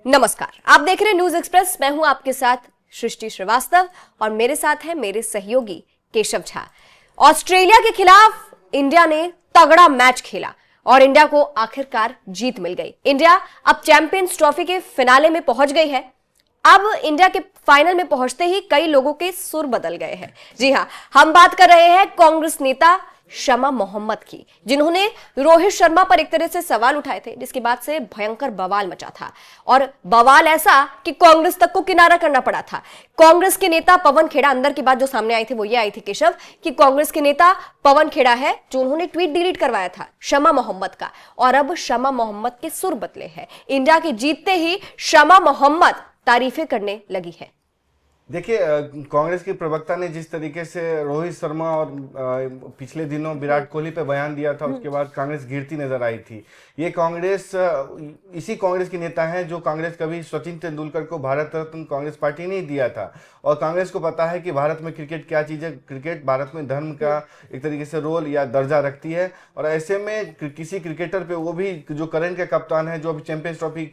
नमस्कार, आप देख रहे हैं न्यूज एक्सप्रेस। मैं हूं आपके साथ सृष्टि श्रीवास्तव और मेरे साथ है मेरे सहयोगी केशव झा। ऑस्ट्रेलिया के खिलाफ इंडिया ने तगड़ा मैच खेला और इंडिया को आखिरकार जीत मिल गई। इंडिया अब चैंपियंस ट्रॉफी के फिनाले में पहुंच गई है। अब इंडिया के फाइनल में पहुंचते ही कई लोगों के सुर बदल गए हैं। जी हां, हम बात कर रहे हैं कांग्रेस नेता शमा मोहम्मद की, जिन्होंने रोहित शर्मा पर एक तरह से सवाल उठाए थे, जिसके बाद से भयंकर बवाल मचा था। और बवाल ऐसा कि कांग्रेस तक को किनारा करना पड़ा था। कांग्रेस के नेता पवन खेड़ा, अंदर की बात जो सामने आई थी वो ये आई थी केशव, कि कांग्रेस के नेता पवन खेड़ा है जो उन्होंने ट्वीट डिलीट करवाया था शमा मोहम्मद का, और अब शमा मोहम्मद के सुर बदले हैं। इंडिया के जीतते ही शमा मोहम्मद तारीफें करने लगी है। देखिए, कांग्रेस के प्रवक्ता ने जिस तरीके से रोहित शर्मा और पिछले दिनों विराट कोहली पे बयान दिया था, उसके बाद कांग्रेस गिरती नजर आई थी। ये कांग्रेस इसी कांग्रेस के नेता हैं जो कांग्रेस कभी सचिन तेंदुलकर को भारत रत्न कांग्रेस पार्टी नहीं दिया था। और कांग्रेस को पता है कि भारत में क्रिकेट क्या चीज़ है। क्रिकेट भारत में धर्म का एक तरीके से रोल या दर्जा रखती है, और ऐसे में किसी क्रिकेटर पे, वो भी जो करंट के कप्तान है, जो अभी चैंपियंस ट्रॉफी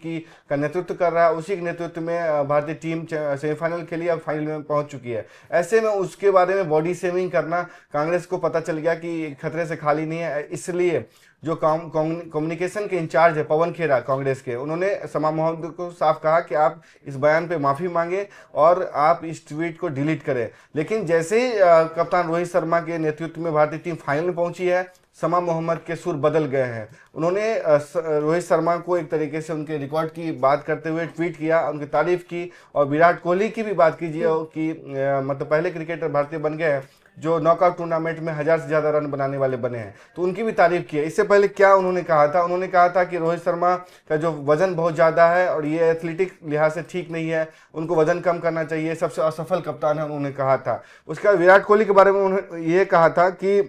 का नेतृत्व कर रहा है, उसी के नेतृत्व में भारतीय टीम सेमीफाइनल के लिए अब फाइनल में पहुंच चुकी है। ऐसे में उसके बारे में बॉडी शेमिंग करना कांग्रेस को पता चल गया कि खतरे से खाली नहीं है। इसलिए जो कम्युनिकेशन के इंचार्ज है पवन खेड़ा कांग्रेस के, उन्होंने शमा मोहम्मद को साफ कहा कि आप इस बयान पे माफ़ी मांगे और आप इस ट्वीट को डिलीट करें। लेकिन जैसे ही कप्तान रोहित शर्मा के नेतृत्व में भारतीय टीम फाइनल में पहुंची है, शमा मोहम्मद के सुर बदल गए हैं। उन्होंने रोहित शर्मा को एक तरीके से उनके रिकॉर्ड की बात करते हुए ट्वीट किया, उनकी तारीफ की, और विराट कोहली की भी बात कीजिए कि मतलब पहले क्रिकेटर भारतीय बन गए हैं जो नॉकआउट टूर्नामेंट में 1000 से ज़्यादा रन बनाने वाले बने हैं, तो उनकी भी तारीफ की है। इससे पहले क्या उन्होंने कहा था? उन्होंने कहा था कि रोहित शर्मा का जो वजन बहुत ज़्यादा है और ये एथलेटिक लिहाज से ठीक नहीं है, उनको वजन कम करना चाहिए, सबसे असफल कप्तान है, उन्होंने कहा था। उसके बाद विराट कोहली के बारे में उन्होंने ये कहा था कि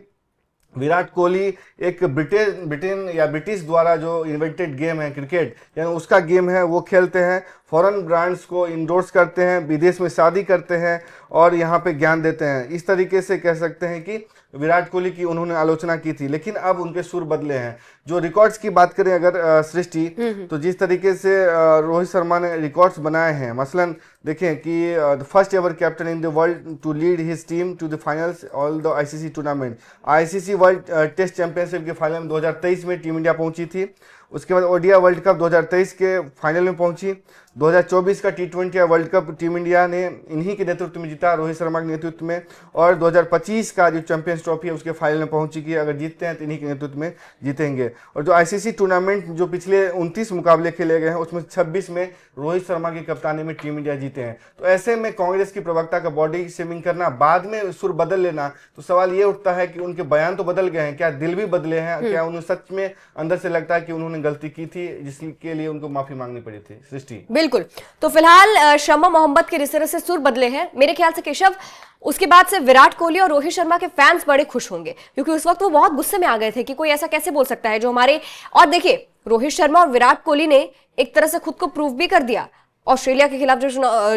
विराट कोहली एक ब्रिटेन या ब्रिटिश द्वारा जो इन्वेंटेड गेम है क्रिकेट, यानी उसका गेम है, वो खेलते हैं, फॉरेन ब्रांड्स को इंडोर्स करते हैं, विदेश में शादी करते हैं और यहाँ पे ज्ञान देते हैं। इस तरीके से कह सकते हैं कि विराट कोहली की उन्होंने आलोचना की थी, लेकिन अब उनके सुर बदले हैं। जो रिकॉर्ड्स की बात करें अगर सृष्टि, तो जिस तरीके से रोहित शर्मा ने रिकॉर्ड्स बनाए हैं, मसलन देखें कि first ever captain in the world to lead his team to the finals all the ICC tournament. ICC world test championship के फाइनल में 2023 में टीम इंडिया पहुंची थी। उसके बाद ओडीआई वर्ल्ड कप 2023 के फाइनल में पहुंची। 2024 का टी20 वर्ल्ड कप टीम इंडिया ने इन्हीं के नेतृत्व में जीता, रोहित शर्मा के नेतृत्व में। और 2025 का जो चैंपियंस ट्रॉफी है उसके फाइनल में पहुंची कि अगर जीतते हैं तो इन्हीं के नेतृत्व में जीतेंगे। और जो आईसीसी टूर्नामेंट जो पिछले 29 मुकाबले खेले गए हैं, उसमें 26 में रोहित शर्मा की कप्तानी में टीम इंडिया जीते हैं। तो ऐसे में कांग्रेस की प्रवक्ता का बॉडी शेमिंग करना, बाद में सुर बदल लेना, तो सवाल ये उठता है कि उनके बयान तो बदल गए हैं, क्या दिल भी बदले हैं? क्या उन्हें सच में अंदर से लगता है कि उन्होंने गलती की थी जिसके लिए उनको माफी मांगनी पड़ी थी? सृष्टि, बिल्कुल। तो फिलहाल शमा मोहम्मद के जिस तरह से सुर बदले हैं, मेरे ख्याल से केशव, उसके बाद से विराट कोहली और रोहित शर्मा के फैंस बड़े खुश होंगे, क्योंकि उस वक्त वो बहुत गुस्से में आ गए थे कि कोई ऐसा कैसे बोल सकता है जो हमारे। और देखिए, रोहित शर्मा और विराट कोहली ने एक तरह से खुद को प्रूव भी कर दिया। ऑस्ट्रेलिया के खिलाफ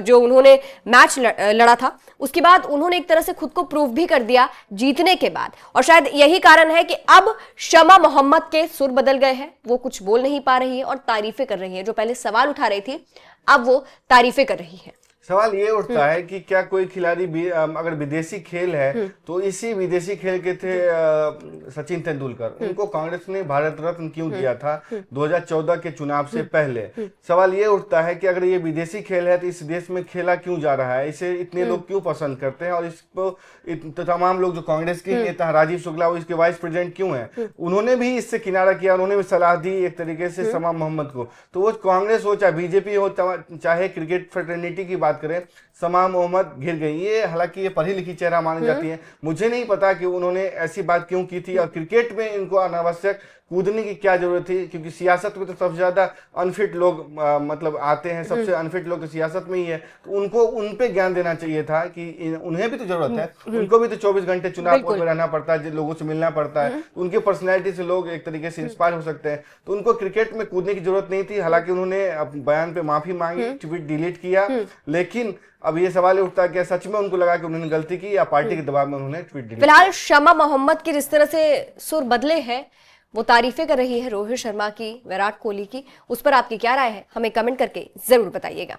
जो उन्होंने मैच लड़ा था, उसके बाद उन्होंने एक तरह से खुद को प्रूव भी कर दिया जीतने के बाद। और शायद यही कारण है कि अब शमा मोहम्मद के सुर बदल गए हैं। वो कुछ बोल नहीं पा रही है और तारीफें कर रही है। जो पहले सवाल उठा रही थी, अब वो तारीफें कर रही है। सवाल ये उठता है कि क्या कोई खिलाड़ी भी अगर विदेशी खेल है, तो इसी विदेशी खेल के थे सचिन तेंदुलकर, उनको कांग्रेस ने भारत रत्न क्यों दिया था 2014 के चुनाव से पहले? सवाल ये उठता है कि अगर ये विदेशी खेल है तो इस देश में खेला क्यों जा रहा है, इसे इतने लोग क्यों पसंद करते हैं, और इसको तमाम लोग, जो कांग्रेस के नेता राजीव शुक्ला, वो इसके वाइस प्रेसिडेंट क्यों हैं, उन्होंने भी इससे किनारा किया, उन्होंने भी सलाह दी एक तरीके से शमा मोहम्मद को। तो वो कांग्रेस हो, चाहे बीजेपी हो, चाहे क्रिकेट फ्रेटर्निटी की बात करें, शमा मोहम्मद घिर गई। ये हालांकि ये पढ़ी लिखी चेहरा मानी जाती है, मुझे नहीं पता कि उन्होंने ऐसी बात क्यों की थी, और क्रिकेट में इनको अनावश्यक कूदने की क्या जरूरत थी, क्योंकि सियासत में तो सबसे ज्यादा अनफिट लोग मतलब आते हैं, सबसे अनफिट लोग तो सियासत में ही है। तो उनको उन पे ज्ञान देना चाहिए था कि उन्हें भी तो जरूरत है, उनको भी तो 24 घंटे चुनाव में रहना पड़ता है, लोगों से मिलना पड़ता है, उनकी पर्सनैलिटी से लोग एक तरीके से इंस्पायर हो सकते हैं। तो उनको क्रिकेट में कूदने की जरूरत नहीं थी। हालांकि उन्होंने बयान पे माफी मांगी, ट्वीट डिलीट किया, लेकिन अब ये सवाल उठता है कि सच में उनको लगा कि उन्होंने गलती की या पार्टी के दबाव में उन्होंने ट्वीट डिलीट। फिलहाल शमा मोहम्मद के जिस तरह से सुर बदले हैं, वो तारीफें कर रही है रोहित शर्मा की, विराट कोहली की। उस पर आपकी क्या राय है, हमें कमेंट करके जरूर बताइएगा।